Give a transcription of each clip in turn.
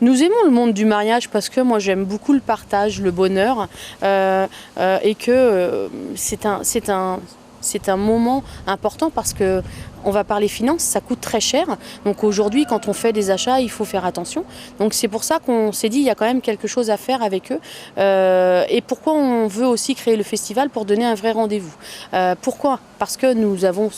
Nous aimons le monde du mariage parce que moi j'aime beaucoup le partage, le bonheur et que c'est un moment important parce que on va parler finances, ça coûte très cher. Donc aujourd'hui, quand on fait des achats, il faut faire attention. Donc c'est pour ça qu'on s'est dit il y a quand même quelque chose à faire avec eux. Et pourquoi on veut aussi créer le festival pour donner un vrai rendez-vous. Pourquoi? Parce que nous allons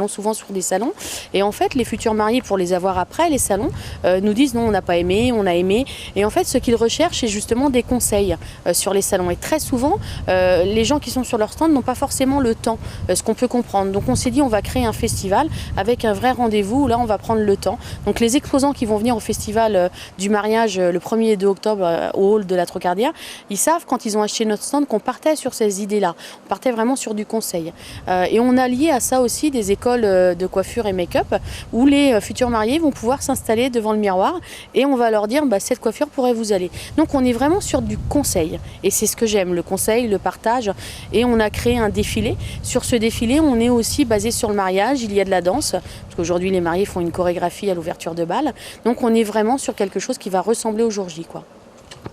souvent sur des salons et en fait les futurs mariés, pour les avoir après les salons, nous disent non, on n'a pas aimé, on a aimé. Et en fait ce qu'ils recherchent c'est justement des conseils sur les salons. Et très souvent les gens qui sont sur leur stand n'ont pas forcément le temps, ce qu'on peut comprendre. Donc on s'est dit on va créer un festival avec un vrai rendez-vous où là on va prendre le temps. Donc les exposants qui vont venir au festival du mariage le 1er et 2 octobre au hall de la Trocardière, ils savent quand ils ont acheté notre stand qu'on partait sur ces idées-là. On partait vraiment sur du conseil. Et on a lié à ça aussi des écoles de coiffure et make-up où les futurs mariés vont pouvoir s'installer devant le miroir et on va leur dire bah, cette coiffure pourrait vous aller. Donc on est vraiment sur du conseil et c'est ce que j'aime, le conseil, le partage. Et on a créé un défilé. Sur ce défilé, on est aussi basé sur le mariage, il y a de la danse, parce qu'aujourd'hui les mariés font une chorégraphie à l'ouverture de bal. Donc on est vraiment sur quelque chose qui va ressembler au jour J, quoi.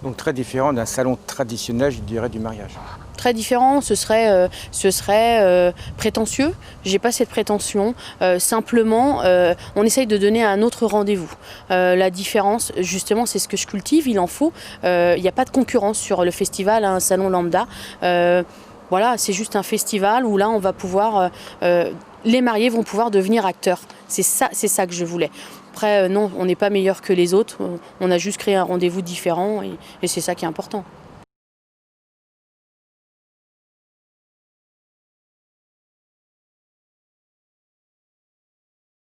Donc très différent d'un salon traditionnel, je dirais, du mariage. Très différent, ce serait prétentieux. J'ai pas cette prétention. Simplement, on essaye de donner un autre rendez-vous. La différence, justement, c'est ce que je cultive. Il en faut. Il n'y a pas de concurrence sur le festival à un salon lambda. Voilà, c'est juste un festival où là, on va pouvoir, les mariés vont pouvoir devenir acteurs. C'est ça que je voulais. Après, non, on n'est pas meilleur que les autres. On a juste créé un rendez-vous différent et c'est ça qui est important.